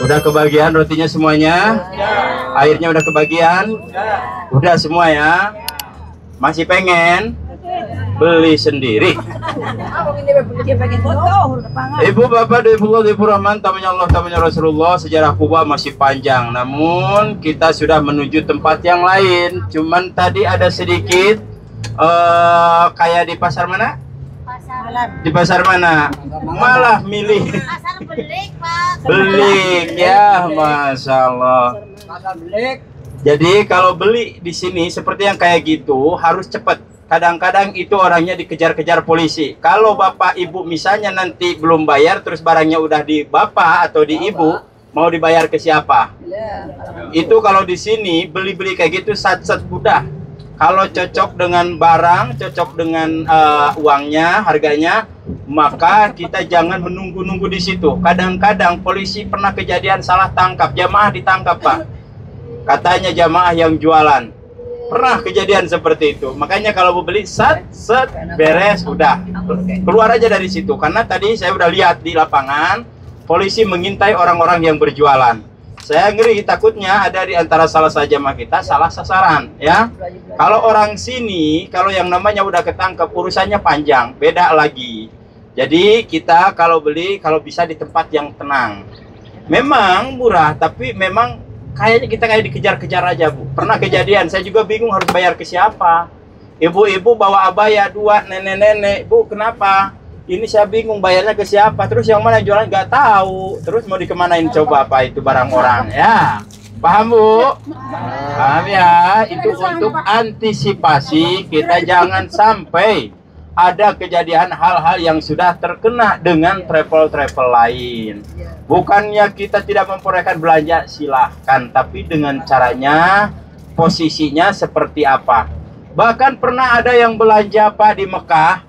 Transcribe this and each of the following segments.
Udah kebagian rotinya semuanya? Airnya udah kebagian? Udah semua ya? Masih pengen? Beli sendiri. Ibu bapak Ibu Rahman, tamunya Allah, tamunya Rasulullah, sejarah Kuba masih panjang. Namun kita sudah menuju tempat yang lain. Cuman tadi ada sedikit kayak di pasar mana? Di pasar mana? Malah milih Pasar Belik, Pak. Belik ya, Masya Allah. Pasar Belik. Jadi kalau beli di sini seperti yang kayak gitu harus cepat. Kadang-kadang itu orangnya dikejar-kejar polisi. Kalau bapak ibu misalnya nanti belum bayar, terus barangnya udah di bapak atau di ibu, mau dibayar ke siapa? Itu kalau di sini beli-beli kayak gitu sat-sat udah. Kalau cocok dengan barang, cocok dengan uangnya, harganya, maka kita jangan menunggu-nunggu di situ. Kadang-kadang polisi pernah kejadian salah tangkap, jamaah ditangkap, Pak. Katanya jamaah yang jualan. Pernah kejadian seperti itu. Makanya kalau mau beli set beres, udah. Keluar aja dari situ. Karena tadi saya udah lihat di lapangan, polisi mengintai orang-orang yang berjualan. Saya ngeri, takutnya ada di antara salah satu jamaah kita salah sasaran, ya. Kalau orang sini, kalau yang namanya udah ketangkep, urusannya panjang, beda lagi. Jadi kita kalau beli, kalau bisa di tempat yang tenang. Memang murah, tapi memang kayaknya kita kayak dikejar-kejar aja, Bu. Pernah kejadian, saya juga bingung harus bayar ke siapa. Ibu-ibu bawa abaya 2, nenek-nenek, Bu, kenapa? Ini saya bingung bayarnya ke siapa, terus yang mana jualan nggak tahu, terus mau dikemanain coba apa itu barang orang, ya. Paham, Bu? Paham ya? Itu untuk antisipasi, kita jangan sampai ada kejadian hal-hal yang sudah terkena dengan travel-travel lain. Bukannya kita tidak memperbolehkan belanja, silahkan, tapi dengan caranya, posisinya seperti apa. Bahkan pernah ada yang belanja, Pak, di Mekah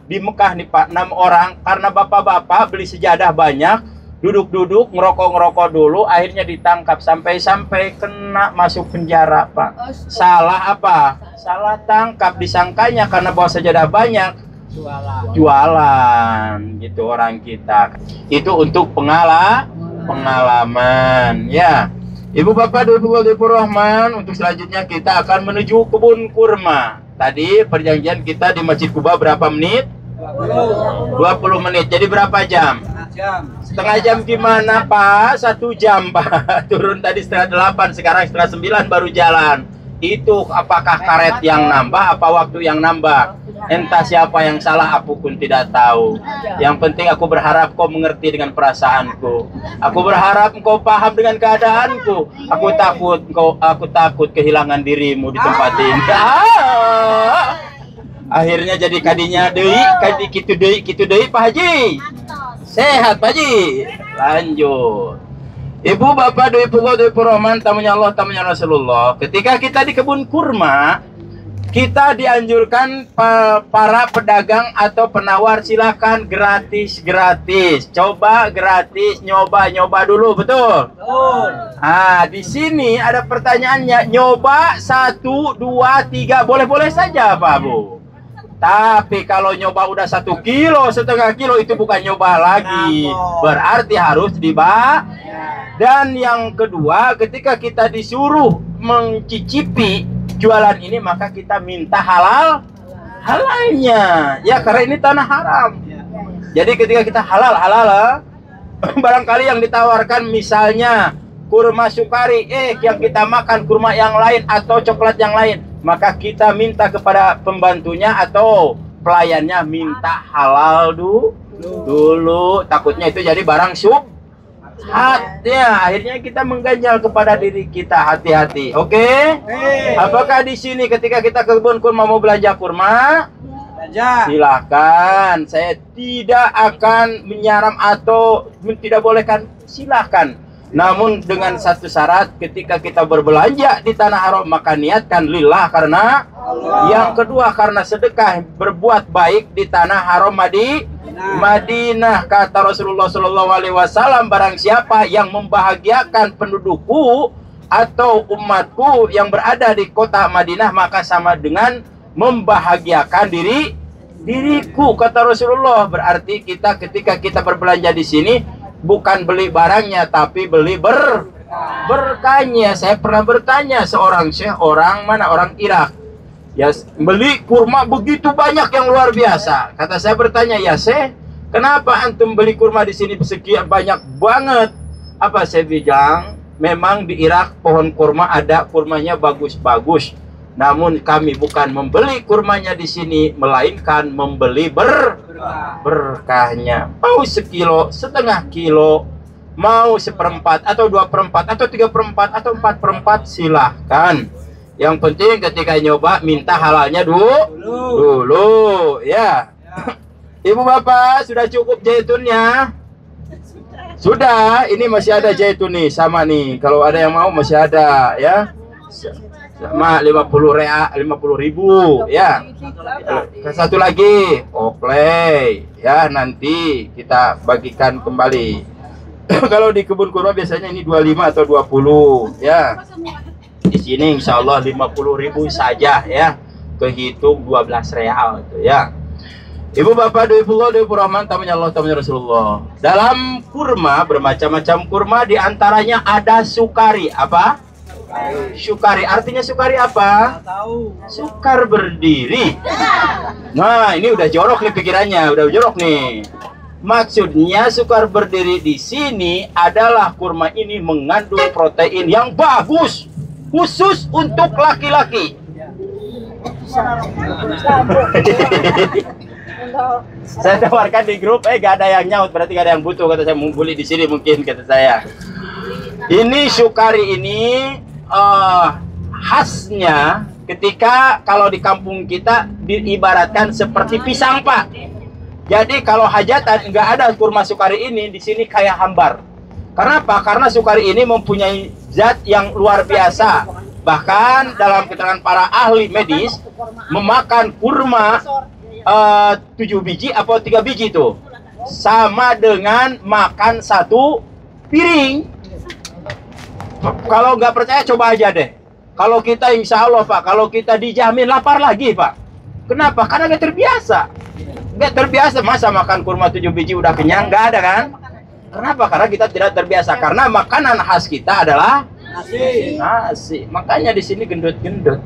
nih, Pak, 6 orang, karena bapak-bapak beli sejadah banyak, duduk-duduk, ngerokok-ngerokok dulu, akhirnya ditangkap, sampai-sampai kena masuk penjara, Pak. Salah apa? Salah tangkap, disangkanya karena bawa sejadah banyak, jualan, gitu orang kita. Itu untuk pengalaman, ya. Ibu bapak Ibu Rahman, untuk selanjutnya kita akan menuju kebun kurma. Tadi perjanjian kita di Masjid Kuba berapa menit? 20 menit. Jadi berapa jam? Setengah jam gimana, Pak? 1 jam, Pak. Turun tadi setengah 8, sekarang setengah 9 baru jalan. Itu apakah karet yang nambah, apa waktu yang nambah? Entah siapa yang salah, aku pun tidak tahu. Yang penting aku berharap kau mengerti dengan perasaanku. Aku berharap kau paham dengan keadaanku. Aku takut kehilangan dirimu di tempat ini. Akhirnya jadi kadinya deui, kitu deui Pak Haji. Sehat Pak Haji. Lanjut. Ibu bapak Ibu Rahman, tamunya Allah, tamunya Rasulullah. Ketika kita di kebun kurma, kita dianjurkan para pedagang atau penawar silakan gratis. Coba gratis, nyoba dulu, betul? Betul. Di sini ada pertanyaannya, nyoba 1, 2, 3 boleh-boleh saja, Pak Bu. Tapi kalau nyoba udah 1 kilo, setengah kilo itu bukan nyoba lagi. Berarti harus dibayar. Dan yang kedua, ketika kita disuruh mencicipi jualan ini, maka kita minta halalnya, ya, karena ini tanah haram. Jadi ketika kita halal barangkali yang ditawarkan misalnya kurma sukari, yang kita makan kurma yang lain atau coklat yang lain, maka kita minta kepada pembantunya atau pelayannya minta halal dulu. Takutnya itu jadi barang ya, akhirnya kita mengganjal kepada diri kita, hati-hati. Oke? Apakah di sini ketika kita ke kebun kurma mau belanja kurma? Silahkan. Saya tidak akan menyaram atau tidak bolehkan, silahkan. Namun dengan satu syarat, ketika kita berbelanja di tanah haram, maka niatkan lillah karena Allah. Yang kedua, karena sedekah berbuat baik di tanah haram Madinah. Kata Rasulullah SAW, barang siapa yang membahagiakan pendudukku atau umatku yang berada di kota Madinah, maka sama dengan membahagiakan diriku, kata Rasulullah. Berarti kita ketika kita berbelanja di sini bukan beli barangnya, tapi beli berkahnya. Saya pernah bertanya seorang syekh, orang mana? Orang Irak. Ya, beli kurma begitu banyak yang luar biasa. Kata saya bertanya, ya syekh, kenapa antum beli kurma di sini sekian banyak banget? Apa saya bilang? Memang di Irak pohon kurma ada kurmanya bagus-bagus. Namun kami bukan membeli kurmanya di sini, melainkan membeli berkahnya. Mau sekilo, setengah kilo, mau seperempat atau 2/4 atau 3/4 atau 4/4 silahkan. Yang penting ketika nyoba minta halalnya dulu ya. Ibu bapak sudah cukup zaitunnya? Sudah, ini masih ada zaitun nih sama nih. Kalau ada yang mau masih ada ya. Sama 50.000 ya. Satu lagi, oke ya, nanti kita bagikan kembali. Kalau di kebun kurma biasanya ini 25 atau 20 ya. Di sini insya Allah 50.000 saja ya. Kehitung 12 real itu ya. Ibu bapak doifullah doifur rahman tamunya Allah tamunya Rasulullah. Dalam kurma bermacam-macam kurma, diantaranya ada sukari. Apa? Sukari. Artinya sukari apa? Sukar berdiri. Nah, ini udah jorok nih pikirannya, udah jorok nih. Maksudnya sukar berdiri di sini adalah kurma ini mengandung protein yang bagus, khusus untuk laki-laki. Saya tawarkan di grup, gak ada yang nyaut, berarti gak ada yang butuh. Kata saya, mau beli di sini mungkin, kata saya. Ini sukari ini khasnya ketika kalau di kampung kita diibaratkan seperti pisang, Pak. Jadi kalau hajatan nggak ada kurma sukari ini, di sini kayak hambar. Karena apa? Karena sukari ini mempunyai zat yang luar biasa. Bahkan dalam keterangan para ahli medis, memakan kurma 7 biji atau 3 biji itu sama dengan makan 1 piring. Kalau nggak percaya coba aja deh. Kalau kita insya Allah Pak, kalau kita dijamin lapar lagi Pak. Kenapa? Karena nggak terbiasa. Nggak terbiasa, masa makan kurma 7 biji udah kenyang? Nggak ada kan? Kenapa? Karena kita tidak terbiasa. Karena makanan khas kita adalah nasi. Makanya di sini gendut-gendut.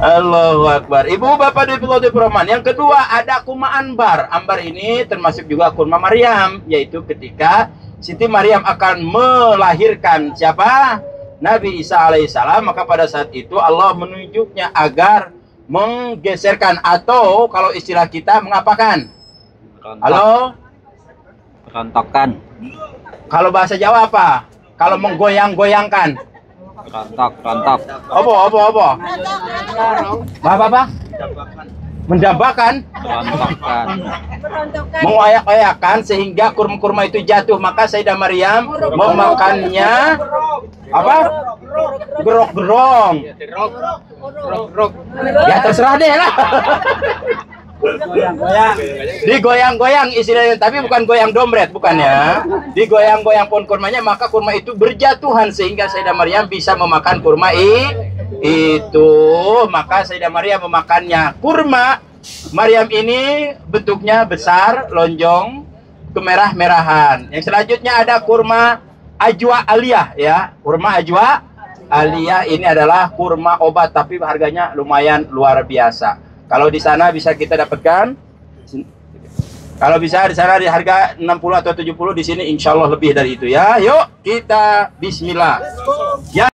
Allahu Akbar. Ibu bapak di Rahman. Yang kedua ada kurma ambar. Ambar ini termasuk juga kurma Maryam, yaitu ketika Siti Maryam akan melahirkan siapa? Nabi Isa alaihissalam. Maka pada saat itu Allah menunjuknya agar menggeserkan, atau kalau istilah kita mengapakan? Halo? Rontokan. Kalau bahasa Jawa apa? Kalau menggoyang-goyangkan. Rontok. Apa? Apa? Mendambakan. Rontokan. Mengoyak-oyakan sehingga kurma-kurma itu jatuh. Maka Sayyidah Maryam memakannya apa? Gerok-gerong. Ya terserah deh lah. Digoyang-goyang istilahnya, tapi bukan goyang dompet, bukan ya. Digoyang-goyang pohon kurmanya, maka kurma itu berjatuhan sehingga Sayyidah Maryam bisa memakan kurma itu. Maka Sayyidah Maryam memakannya. Kurma Maryam ini bentuknya besar, lonjong, kemerah-merahan. Yang selanjutnya ada kurma ajwa aliyah ya. Kurma ajwa aliyah ini adalah kurma obat, tapi harganya lumayan luar biasa. Kalau di sana bisa kita dapatkan, kalau bisa di sana di harga 60 atau 70, di sini insya Allah lebih dari itu ya. Yuk kita bismillah. Ya.